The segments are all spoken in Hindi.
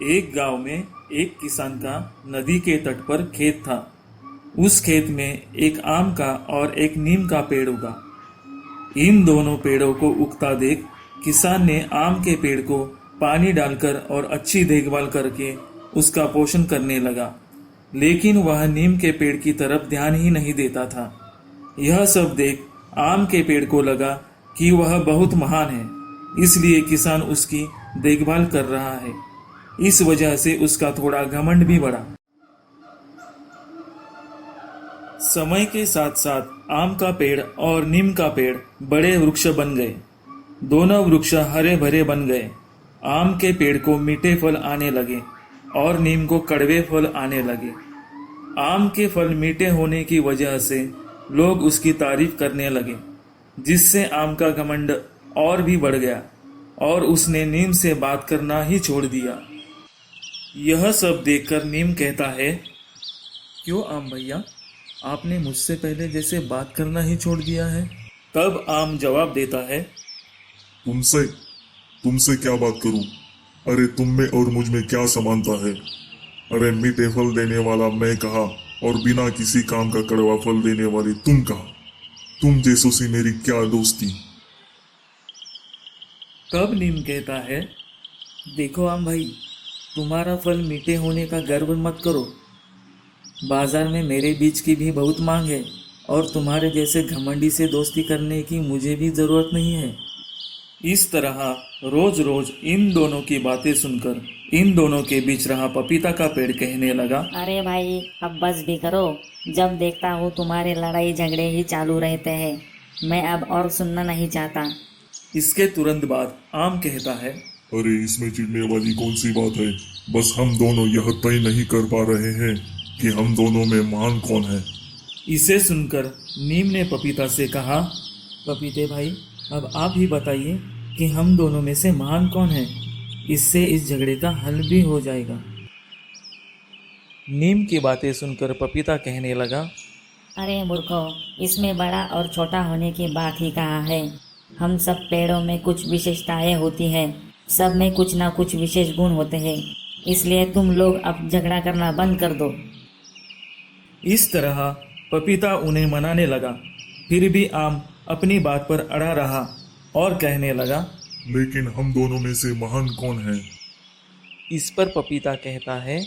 एक गांव में एक किसान का नदी के तट पर खेत था। उस खेत में एक आम का और एक नीम का पेड़ उगा। इन दोनों पेड़ों को उगता देख किसान ने आम के पेड़ को पानी डालकर और अच्छी देखभाल करके उसका पोषण करने लगा, लेकिन वह नीम के पेड़ की तरफ ध्यान ही नहीं देता था। यह सब देख आम के पेड़ को लगा कि वह बहुत महान है, इसलिए किसान उसकी देखभाल कर रहा है। इस वजह से उसका थोड़ा घमंड भी बढ़ा। समय के साथ साथ आम का पेड़ और नीम का पेड़ बड़े वृक्ष बन गए। दोनों वृक्ष हरे भरे बन गए। आम के पेड़ को मीठे फल आने लगे और नीम को कड़वे फल आने लगे। आम के फल मीठे होने की वजह से लोग उसकी तारीफ करने लगे, जिससे आम का घमंड और भी बढ़ गया और उसने नीम से बात करना ही छोड़ दिया। यह सब देखकर नीम कहता है, क्यों आम भैया, आपने मुझसे पहले जैसे बात करना ही छोड़ दिया है? तब आम जवाब देता है, तुमसे तुमसे क्या बात करूं? अरे तुम में और मुझ में क्या समानता है? अरे मीठे फल देने वाला मैं कहा और बिना किसी काम का कड़वा फल देने वाली तुम कहा। तुम जैसों से मेरी क्या दोस्ती। तब नीम कहता है, देखो आम भाई, तुम्हारा फल मीठे होने का गर्व मत करो। बाजार में मेरे बीज की भी बहुत मांग है और तुम्हारे जैसे घमंडी से दोस्ती करने की मुझे भी जरूरत नहीं है। इस तरह रोज रोज इन दोनों की बातें सुनकर इन दोनों के बीच रहा पपीता का पेड़ कहने लगा, अरे भाई, अब बस भी करो। जब देखता हूँ तुम्हारे लड़ाई झगड़े ही चालू रहते हैं, मैं अब और सुनना नहीं चाहता। इसके तुरंत बाद आम कहता है, अरे इसमें चिढ़ने वाली कौन सी बात है? बस हम दोनों यह तय नहीं कर पा रहे हैं कि हम दोनों में महान कौन है। इसे सुनकर नीम ने पपीता से कहा, पपीते भाई, अब आप ही बताइए कि हम दोनों में से महान कौन है। इससे इस झगड़े का हल भी हो जाएगा। नीम की बातें सुनकर पपीता कहने लगा, अरे मूर्खो, इसमें बड़ा और छोटा होने की बात ही कहाँ है। हम सब पेड़ों में कुछ विशेषताएं होती हैं, सब में कुछ ना कुछ विशेष गुण होते हैं। इसलिए तुम लोग अब झगड़ा करना बंद कर दो। इस तरह पपीता उन्हें मनाने लगा। फिर भी आम अपनी बात पर अड़ा रहा और कहने लगा, लेकिन हम दोनों में से महान कौन है? इस पर पपीता कहता है,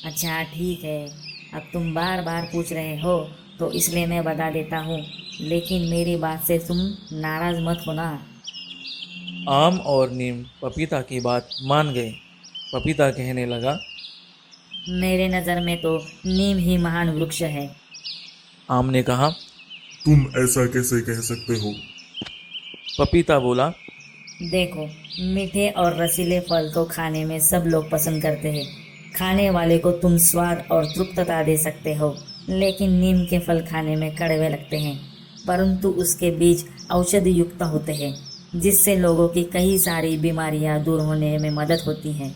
अच्छा ठीक है, अब तुम बार बार पूछ रहे हो तो इसलिए मैं बता देता हूँ, लेकिन मेरी बात से तुम नाराज मत होना। आम और नीम पपीता की बात मान गए। पपीता कहने लगा, मेरे नज़र में तो नीम ही महान वृक्ष है। आम ने कहा, तुम ऐसा कैसे कह सकते हो? पपीता बोला, देखो, मीठे और रसीले फल तो खाने में सब लोग पसंद करते हैं। खाने वाले को तुम स्वाद और तृप्तता दे सकते हो, लेकिन नीम के फल खाने में कड़वे लगते हैं, परंतु उसके बीज औषधि युक्त होते हैं, जिससे लोगों की कई सारी बीमारियां दूर होने में मदद होती हैं।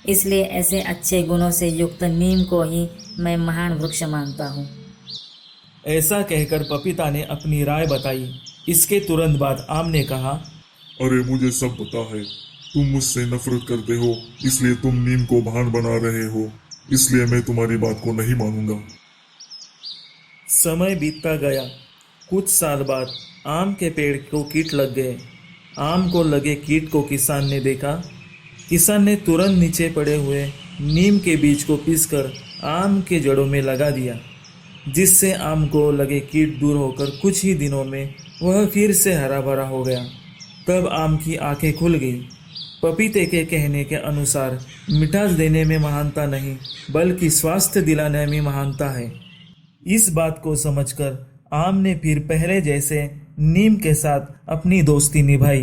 इसलिए ऐसे अच्छे गुणों से युक्त नीम को ही मैं महान वृक्ष मानता हूँ। ऐसा कहकर पपीता ने अपनी राय बताई। इसके तुरंत बाद आम ने कहा, अरे मुझे सब पता है, तुम मुझसे नफरत करते हो, इसलिए तुम नीम को महान बना रहे हो, इसलिए मैं तुम्हारी बात को नहीं मानूंगा। समय बीतता गया। कुछ साल बाद आम के पेड़ को कीट लग गए। आम को लगे कीट को किसान ने देखा। किसान ने तुरंत नीचे पड़े हुए नीम के बीज को पीसकर आम के जड़ों में लगा दिया, जिससे आम को लगे कीट दूर होकर कुछ ही दिनों में वह फिर से हरा भरा हो गया। तब आम की आंखें खुल गई। पपीते के कहने के अनुसार मिठास देने में महानता नहीं, बल्कि स्वास्थ्य दिलाने में महानता है। इस बात को समझकर आम ने फिर पहले जैसे नीम के साथ अपनी दोस्ती निभाई।